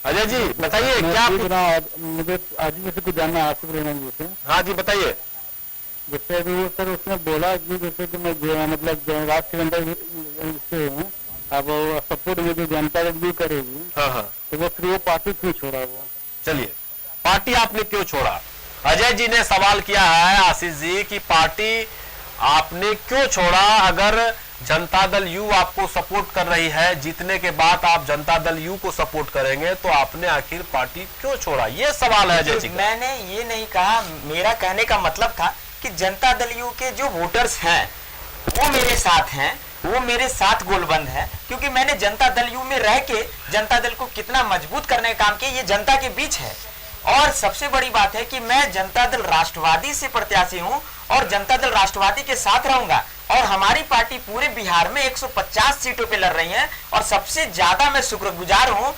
अजय जी बताइए, क्या मुझे आज में से कुछ जानना है आसिफ रहमान जी से। हाँ जी बताइए। जैसे अभी वो सर उसने बोला कि जैसे कि मैं मतलब राष्ट्रीय जनता से हूँ, अब सपोर्ट में जो जनता भी करेगी, हाँ हाँ, तो वो फिर वो पार्टी क्यों छोड़ा वो? चलिए, पार्टी आपने क्यों छोड़ा? अजय जी ने सवाल किया है आशीष जी कि पार्टी आपने क्यों छोड़ा? अगर जनता दल यू आपको सपोर्ट कर रही है, जीतने के बाद आप जनता दल यू को सपोर्ट करेंगे, तो आपने आखिर पार्टी क्यों छोड़ा? ये सवाल है अजय जी का। मैंने ये नहीं कहा, मेरा कहने का मतलब था कि जनता दल यू के जो वोटर्स हैं वो मेरे साथ हैं, वो मेरे साथ गोलबंद है, क्योंकि मैंने जनता दल यू में रह के जनता दल को कितना मजबूत करने का काम किया, ये जनता के बीच है। और सबसे बड़ी बात है कि मैं जनता दल राष्ट्रवादी से प्रत्याशी हूं और जनता दल राष्ट्रवादी के साथ रहूंगा। और हमारी पार्टी पूरे बिहार में 150 सीटों पे लड़ रही है और सबसे ज्यादा मैं शुक्रगुजार हूं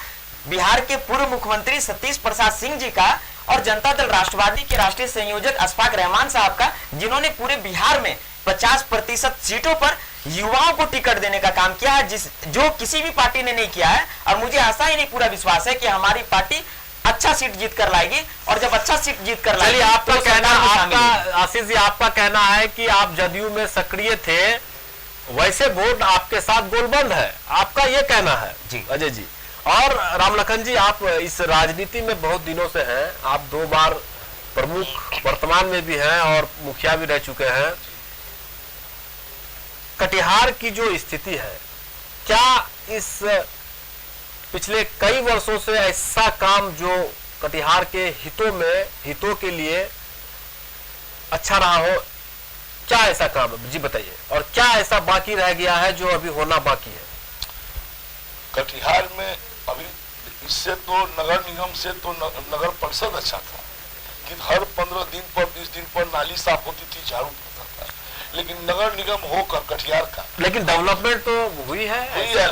बिहार के पूर्व मुख्यमंत्री सतीश प्रसाद सिंह जी का और जनता दल राष्ट्रवादी के राष्ट्रीय संयोजक अशफाक रहमान साहब का, जिन्होंने पूरे बिहार में 50% सीटों पर युवाओं को टिकट देने का काम किया है, जो किसी भी पार्टी ने नहीं किया है। और मुझे आशा ही नहीं, पूरा विश्वास है कि हमारी पार्टी अच्छा सीट जीत कर लाएगी। और जब अच्छा सीट जीत कर लाएगी, आपका कहना, आपका आशीष जी आपका कहना है कि आप जदयू में सक्रिय थे, वैसे वोट आपके साथ गोलबंद है, आपका ये कहना है जी अजय जी। और रामलखन जी, आप इस राजनीति में बहुत दिनों से हैं, आप 2 बार प्रमुख वर्तमान में भी हैं और मुखिया भी रह चुके हैं। कटिहार की जो स्थिति है, क्या इस पिछले कई वर्षों से ऐसा काम जो कटिहार के हितों के लिए अच्छा रहा हो, क्या ऐसा काम है जी बताइए? और क्या ऐसा बाकी रह गया है जो अभी होना बाकी है कटिहार में? अभी इससे तो नगर निगम से तो नगर परिषद अच्छा था कि हर 15 दिन पर 20 दिन पर नाली साफ होती थी, झाड़ू पड़ता था। लेकिन नगर निगम होकर कटिहार का लेकिन डेवलपमेंट तो हुई है।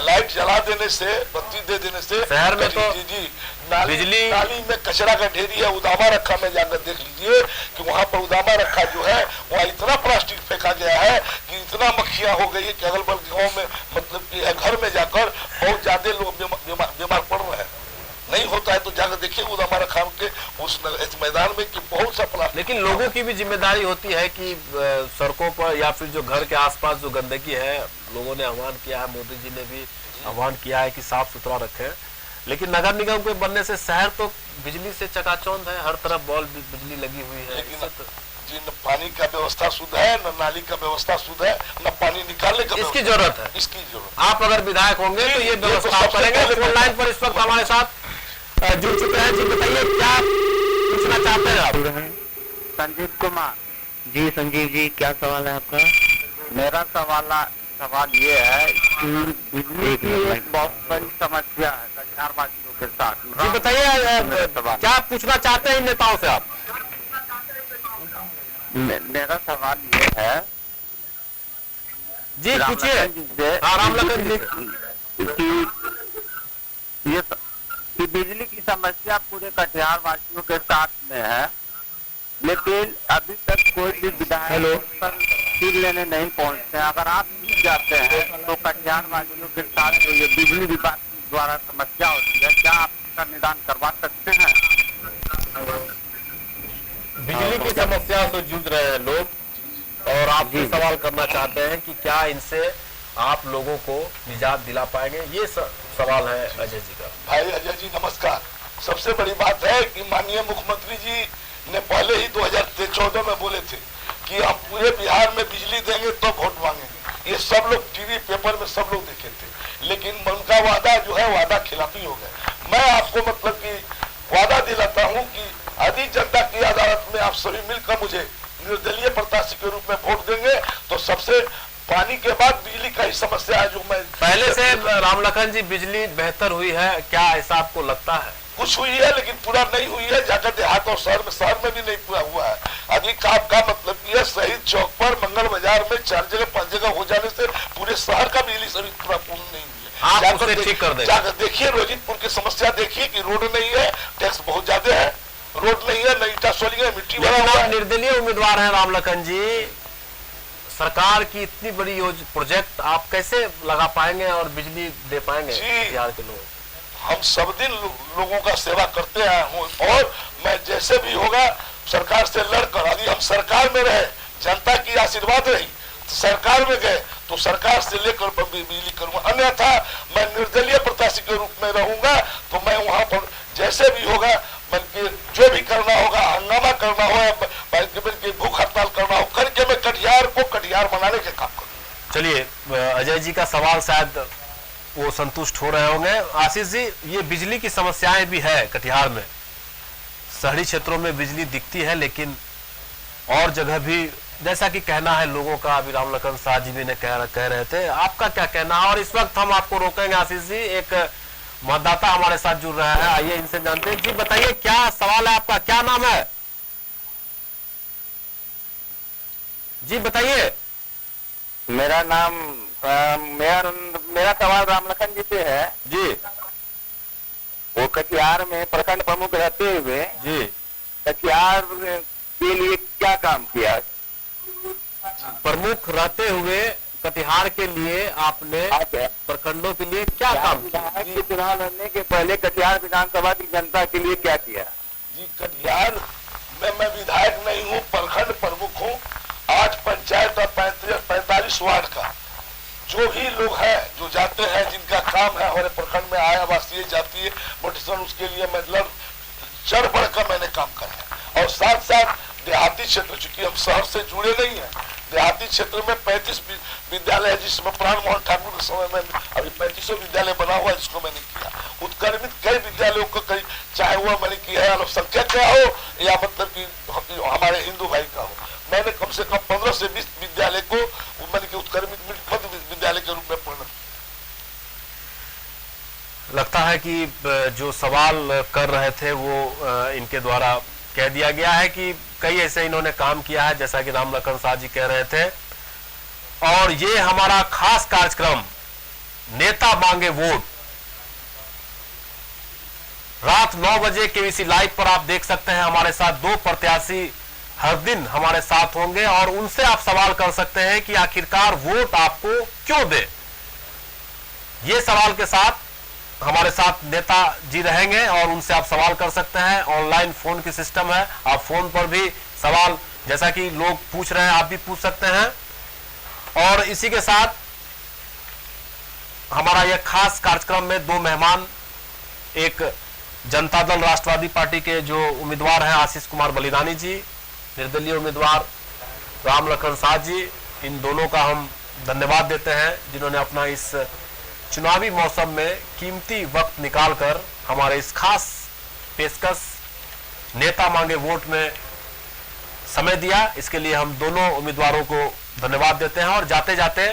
लाइट जला देने से, बत्ती दे देने से शहर में तो जी नाली में कचरा का ढेरी है, उदामा रखा, में जाकर देख लीजिए कि वहाँ पर उदामा रखा जो है वहाँ इतना प्लास्टिक फेंका गया है कि इतना मक्खियां हो गई है कि अगल बगल गाँव में मतलब कि घर में जाकर बहुत ज्यादा लोग बीमार पड़ रहे हैं। नहीं होता है तो जाकर देखिए उदामा रखा के उस मैदान में कि बहुत सा प्लास्टिक। लेकिन लोगों की भी जिम्मेदारी होती है कि सड़कों पर या फिर जो घर के आसपास जो गंदगी है, लोगों ने आह्वान किया है, मोदी जी ने भी आह्वान किया है कि साफ सुथरा रखें। लेकिन नगर निगम के बनने से शहर तो बिजली से चकाचौंध है, हर तरफ बॉल बिजली लगी हुई है। लेकिन जी न पानी का व्यवस्था शुद्ध है, न नाली का व्यवस्था शुद्ध है, न पानी निकालने का इसकी जरूरत है, इसकी जरूरत। आप अगर विधायक होंगे तो ये व्यवस्था आप करेंगे। फोन लाइन पर इस वक्त हमारे साथ जुड़ चुके हैं। जी बताइए क्या पूछना चाहते हैं आप? संजीव कुमार जी। संजीव जी क्या सवाल है आपका? मेरा सवाल ये है कि बिजली की एक बहुत बड़ी समस्या है कटिहार वासियों के साथ। जी बताइए क्या पूछना चाहते हैं इन नेताओं से आप? मेरा सवाल ये है जी पूछिए। रामलखन जी कि बिजली की समस्या पूरे कटिहार वासियों के साथ में है, लेकिन अभी तक कोई भी विधायक पर सीट लेने नहीं पहुंचते हैं। अगर आप जीत जाते हैं तो कटिहार वासियों के साथ जो ये बिजली विभाग द्वारा समस्या होती है, क्या आप इसका निदान करवा सकते हैं? बिजली की समस्या से जूझ रहे हैं लोग और आपसे सवाल करना चाहते हैं कि क्या इनसे आप लोगों को निजात दिला पाएंगे, ये सवाल है अजय जी का। भाई अजय जी नमस्कार। सबसे बड़ी बात है कि माननीय मुख्यमंत्री जी ने पहले ही 2014 में बोले थे कि हम पूरे बिहार में बिजली देंगे तो वोट मांगेंगे। ये सब लोग टीवी पेपर में सब लोग देखे थे, लेकिन उनका वादा जो है वादा खिलाफी हो गया। मैं आपको मतलब कि वादा दिलाता हूँ कि आदि जनता की अदालत में आप सभी मिलकर मुझे निर्दलीय प्रत्याशी के रूप में वोट देंगे तो सबसे पानी के बाद बिजली का ही समस्या है जो मैं पहले से। रामलखन जी बिजली बेहतर हुई है क्या, ऐसा आपको लगता है? कुछ हुई है लेकिन पूरा नहीं हुई है। जाकर देहात और शहर में भी नहीं पूरा हुआ है। अधिक काम का मतलब ये शहीद चौक पर मंगल बाजार में 4 जगह 5 जगह हो जाने से पूरे शहर का बिजली सभी पूरा पूर्ण नहीं हुई है। जाकर देखिए रोजितपुर की समस्या देखिए कि रोड नहीं है, टैक्स बहुत ज्यादा है, रोड नहीं है, ईटा सोली है, मिट्टी वाला। निर्दलीय उम्मीदवार है रामलखन जी, सरकार की इतनी बड़ी प्रोजेक्ट आप कैसे लगा पाएंगे और बिजली दे पाएंगे बिहार के लोग? हम सब दिन लोगों का सेवा करते आए हूँ और मैं जैसे भी होगा सरकार से लड़कर, यदि हम सरकार में रहे, जनता की आशीर्वाद रही तो सरकार में गए तो सरकार से लेकर बिजली करूंगा, अन्यथा मैं निर्दलीय प्रत्याशी के रूप में रहूंगा। तो मैं वहां पर जैसे भी होगा बल्कि जो भी करना होगा, हंगामा करना होगा, बल्कि भूख हड़ताल करना हो करके मैं कटिहार को कटिहार बनाने के काम करूँ। चलिए अजय जी का सवाल शायद वो संतुष्ट हो रहे होंगे। आशीष जी ये बिजली की समस्याएं भी है कटिहार में, शहरी क्षेत्रों में बिजली दिखती है लेकिन और जगह भी जैसा कि कहना है लोगों का, अभी रामलखन शाह जी भी ने कह रहे थे, आपका क्या कहना है? और इस वक्त हम आपको रोकेंगे आशीष जी, एक मतदाता हमारे साथ जुड़ रहा है, आइए इनसे जानते हैं। जी बताइए क्या सवाल है आपका, क्या नाम है? जी बताइए। मेरा सवाल रामलखन जी से है जी। वो कटिहार में प्रखंड प्रमुख रहते हुए जी कटिहार के लिए क्या काम किया? प्रमुख रहते हुए कटिहार के लिए आपने प्रखंडों के लिए क्या काम किया? चुनाव लड़ने के पहले कटिहार विधानसभा की जनता के लिए क्या किया? जी कटिहार में मैं विधायक नहीं हूँ, प्रखंड प्रमुख हूँ। 8 पंचायत और 45 वार्ड का जो भी लोग हैं जो जाते हैं, जिनका काम है हमारे प्रखंड में आया आवासीय जातीय मोटिवेशन, उसके लिए मैं चढ़ बढ़ कर मैंने काम करा। और साथ साथ देहाती क्षेत्र, चूंकि हम शहर से जुड़े नहीं है, देहाती क्षेत्र में 35 विद्यालय है जिसमें प्राण मोहन ठाकुर के समय में अभी 35 विद्यालय बना हुआ है जिसको मैंने किया। उत्क्रमित कई विद्यालयों को कई, चाहे वो मैंने किया है अल्पसंख्यक का हो या मतलब कि हमारे हिंदू भाई का हो, मैंने कम से कम 15 से 20 विद्यालय को मैंने कि उत्क्रमित मध्य विद्यालय के रूप में परिणत। लगता है कि जो सवाल कर रहे थे वो इनके द्वारा कह दिया गया है कि कई ऐसे इन्होंने काम किया है, जैसा कि रामलखन शाह जी कह रहे थे और ये हमारा खास कार्यक्रम नेता मांगे वोट रात 9 बजे केबीसी लाइव पर आप देख सकते हैं। हमारे साथ 2 प्रत्याशी हर दिन हमारे साथ होंगे और उनसे आप सवाल कर सकते हैं कि आखिरकार वोट आपको क्यों दे। ये सवाल के साथ हमारे साथ नेता जी रहेंगे और उनसे आप सवाल कर सकते हैं। ऑनलाइन फोन की सिस्टम है, आप फोन पर भी सवाल जैसा कि लोग पूछ रहे हैं आप भी पूछ सकते हैं। और इसी के साथ हमारा यह खास कार्यक्रम में 2 मेहमान, एक जनता दल राष्ट्रवादी पार्टी के जो उम्मीदवार हैं आशीष कुमार बलिदानी जी, निर्दलीय उम्मीदवार राम लखन शाह जी, इन दोनों का हम धन्यवाद देते हैं जिन्होंने अपना इस चुनावी मौसम में कीमती वक्त निकालकर हमारे इस खास पेशकश नेता मांगे वोट में समय दिया। इसके लिए हम दोनों उम्मीदवारों को धन्यवाद देते हैं। और जाते जाते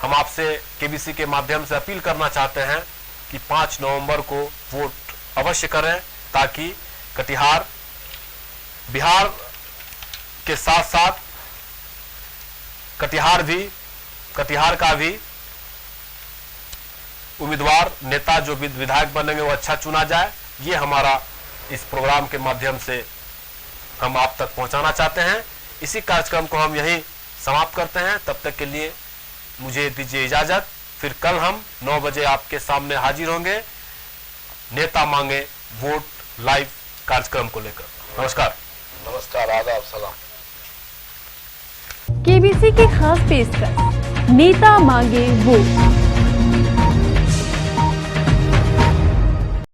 हम आपसे केबीसी के माध्यम से अपील करना चाहते हैं कि 5 नवंबर को वोट अवश्य करें ताकि कटिहार बिहार के साथ साथ कटिहार का भी उम्मीदवार नेता जो विधायक बनेंगे वो अच्छा चुना जाए। ये हमारा इस प्रोग्राम के माध्यम से हम आप तक पहुंचाना चाहते हैं। इसी कार्यक्रम को हम यहीं समाप्त करते हैं। तब तक के लिए मुझे दीजिए इजाजत। फिर कल हम 9 बजे आपके सामने हाजिर होंगे नेता मांगे वोट लाइव कार्यक्रम को लेकर। नमस्कार। नमस्कार, आदाब, सलाम। केबीसी की खास पेशकश नेता मांगे वोट।